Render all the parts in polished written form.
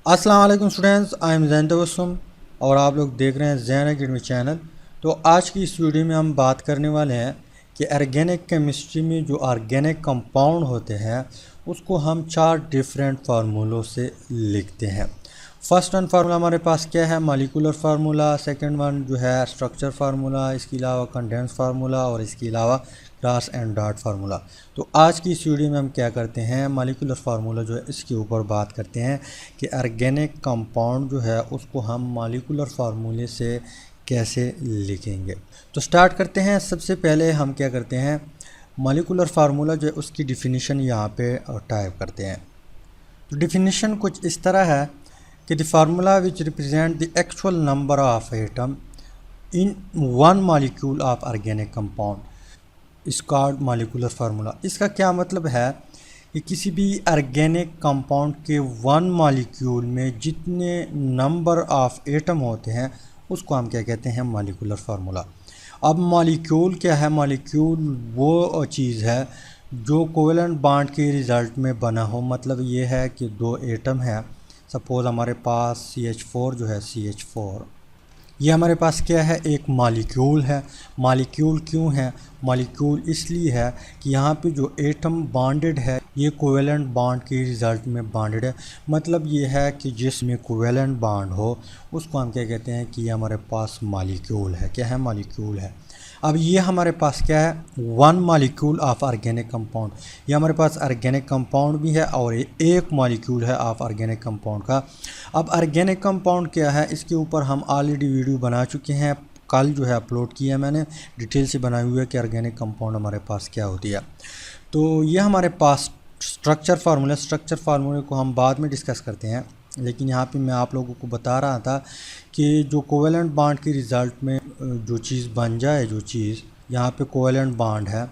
अस्सलाम वालेकुम students, I am ज़ैन तबस्सुम और आप लोग देख रहे हैं ज़ैन एकेडमी चैनल। तो आज की इस वीडियो में हम बात करने वाले हैं कि ऑर्गेनिक केमिस्ट्री में जो ऑर्गेनिक कंपाउंड होते हैं उसको हम 4 डिफरेंट फार्मूलों से लिखते हैं। फर्स्ट वन फार्मूला हमारे पास क्या है, मॉलिक्यूलर फार्मूला। सेकंड वन जो है स्ट्रक्चर फार्मूला, इसके अलावा कंडेंस फार्मूला और इसके अलावा क्रास एंड डॉट फार्मूला। तो आज की इस वीडियो में हम क्या करते हैं, मॉलिक्यूलर फार्मूला जो है इसके ऊपर बात करते हैं कि ऑर्गेनिक कंपाउंड जो है उसको हम मॉलिक्यूलर फार्मूले से कैसे लिखेंगे। तो स्टार्ट करते हैं। सबसे पहले हम क्या करते हैं, मॉलिक्यूलर फार्मूला जो है उसकी डिफिनीशन यहाँ पे टाइप करते हैं। तो डिफिनीशन कुछ इस तरह है कि the formula which represent the actual number of atom in one molecule of organic compound is called molecular formula. इसका क्या मतलब है कि किसी भी ऑर्गेनिक कंपाउंड के वन मॉलिक्यूल में जितने नंबर ऑफ एटम होते हैं उसको हम क्या कहते हैं, मॉलिक्यूलर फार्मूला। अब मॉलिक्यूल क्या है, मॉलिक्यूल वो चीज़ है जो कोवेलेंट बॉन्ड के रिज़ल्ट में बना हो। मतलब ये है कि दो एटम है, सपोज़ हमारे पास CH4 जो है CH4, ये हमारे पास क्या है, एक मॉलिक्यूल है। मॉलिक्यूल क्यों है, मॉलिक्यूल इसलिए है कि यहाँ पे जो एटम बॉन्डेड है ये कोवेलेंट बॉन्ड के रिज़ल्ट में बॉन्डेड है। मतलब ये है कि जिसमें कोवेलेंट बॉन्ड हो उसको हम क्या कहते हैं कि ये हमारे पास मॉलिक्यूल है। क्या है, मॉलिक्यूल है। अब ये हमारे पास क्या है, one molecule of organic compound. ये हमारे पास ऑर्गेनिक कंपाउंड भी है और ये एक मॉलिक्यूल है ऑफ ऑर्गेनिक कंपाउंड का। अब ऑर्गेनिक कंपाउंड क्या है, इसके ऊपर हम ऑलरेडी वीडियो बना चुके हैं, कल जो है अपलोड किया मैंने, डिटेल से बनाई हुई है कि ऑर्गेनिक कंपाउंड हमारे पास क्या होती है। तो ये हमारे पास स्ट्रक्चर फार्मूले को हम बाद में डिस्कस करते हैं, लेकिन यहाँ पे मैं आप लोगों को बता रहा था कि जो कोवेलेंट बॉन्ड के रिज़ल्ट में जो चीज़ बन जाए, जो चीज़ यहाँ पे कोवेलेंट बॉन्ड है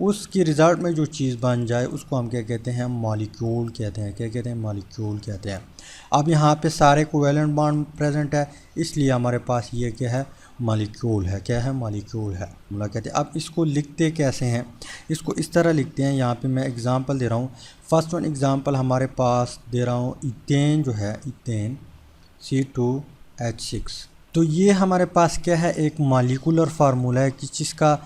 उसके रिज़ल्ट में जो चीज़ बन जाए उसको हम क्या कहते हैं, मॉलिक्यूल कहते हैं। क्या कहते हैं, मॉलिक्यूल कहते हैं। अब यहाँ पे सारे कोवेलेंट बॉन्ड प्रेजेंट है, इसलिए हमारे पास ये क्या है, मॉलिक्यूल है। क्या है, मॉलिक्यूल है, मतलब कहते हैं। अब इसको लिखते कैसे हैं, इसको इस तरह लिखते हैं। यहाँ पे मैं एग्ज़ाम्पल दे रहा हूँ। फर्स्ट वन एग्ज़ाम्पल हमारे पास दे रहा हूँ, इथेन जो है, इथेन C2H6। तो ये हमारे पास क्या है, एक मॉलिक्यूलर फार्मूला है कि जिसका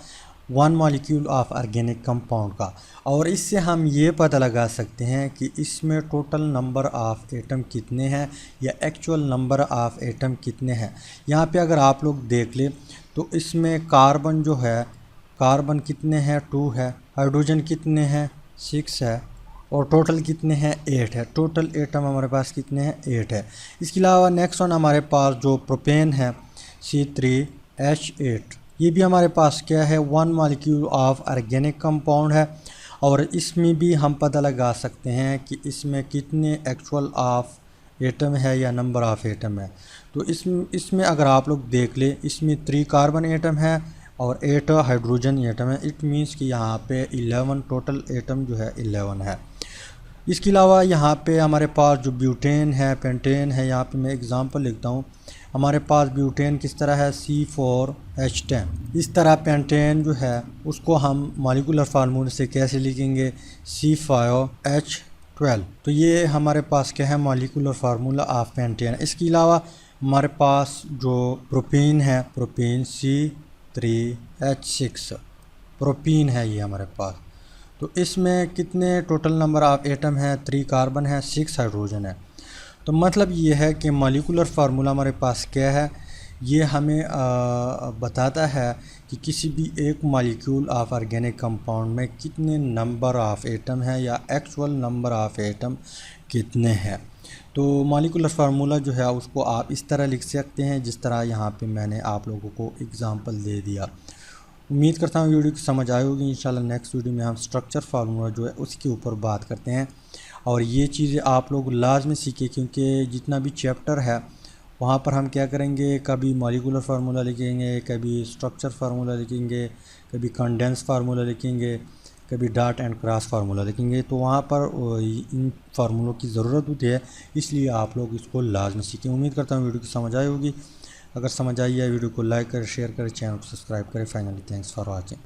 one molecule of organic compound का। और इससे हम ये पता लगा सकते हैं कि इसमें टोटल नंबर ऑफ़ एटम कितने हैं या एक्चुअल नंबर ऑफ़ एटम कितने हैं। यहाँ पे अगर आप लोग देख लें तो इसमें कार्बन जो है, कार्बन कितने हैं, 2 है। हाइड्रोजन कितने हैं, 6 है। और टोटल कितने हैं, 8 है। टोटल एटम हमारे पास कितने हैं, 8 है। इसके अलावा नेक्स्ट वन हमारे पास जो प्रोपेन है C3H8, ये भी हमारे पास क्या है, one molecule of organic compound है। और इसमें भी हम पता लगा सकते हैं कि इसमें कितने एक्चुअल ऑफ एटम है या नंबर ऑफ़ एटम है। तो इसमें अगर आप लोग देख लें, इसमें 3 कार्बन एटम है और 8 हाइड्रोजन एटम है। इट मीन्स कि यहाँ पे 11 टोटल एटम जो है 11 है। इसके अलावा यहाँ पे हमारे पास जो ब्यूटेन है, पेंटेन है, यहाँ पे मैं एग्ज़ाम्पल लिखता हूँ। हमारे पास ब्यूटेन किस तरह है, C4H10। इस तरह पेंटेन जो है उसको हम मॉलिक्यूलर फार्मूले से कैसे लिखेंगे, C5H12। तो ये हमारे पास क्या है, मॉलिक्यूलर फार्मूला ऑफ पेंटेन। इसके अलावा हमारे पास जो प्रोपीन है, प्रोपीन C3H6 प्रोपीन है ये हमारे पास। तो इसमें कितने टोटल नंबर ऑफ़ एटम है, 3 कार्बन है, 6 हाइड्रोजन है। तो मतलब ये है कि मॉलिक्यूलर फार्मूला हमारे पास क्या है, ये हमें बताता है कि किसी भी एक मॉलिक्यूल ऑफ ऑर्गेनिक कंपाउंड में कितने नंबर ऑफ़ एटम है या एक्चुअल नंबर ऑफ़ एटम कितने हैं। तो मॉलिक्यूलर फार्मूला जो है उसको आप इस तरह लिख सकते हैं जिस तरह यहाँ पे मैंने आप लोगों को एग्ज़ाम्पल दे दिया। उम्मीद करता हूँ वीडियो की समझ आई होगी। इंशाल्लाह नेक्स्ट वीडियो में हम स्ट्रक्चर फार्मूला जो है उसके ऊपर बात करते हैं। और ये चीज़ें आप लोग लाजमी सीखें, क्योंकि जितना भी चैप्टर है वहाँ पर हम क्या करेंगे, कभी मॉलिक्यूलर फार्मूला लिखेंगे, कभी स्ट्रक्चर फार्मूला लिखेंगे, कभी कंडेंस फार्मूला लिखेंगे, कभी डॉट एंड क्रॉस फार्मूला लिखेंगे। तो वहाँ पर इन फार्मूलों की ज़रूरत होती है, इसलिए आप लोग इसको लाजमी सीखें। उम्मीद करता हूँ वीडियो की समझ आई होगी। अगर समझ आई है वीडियो को लाइक करें, शेयर करें, चैनल को सब्सक्राइब करें। Finally thanks for watching.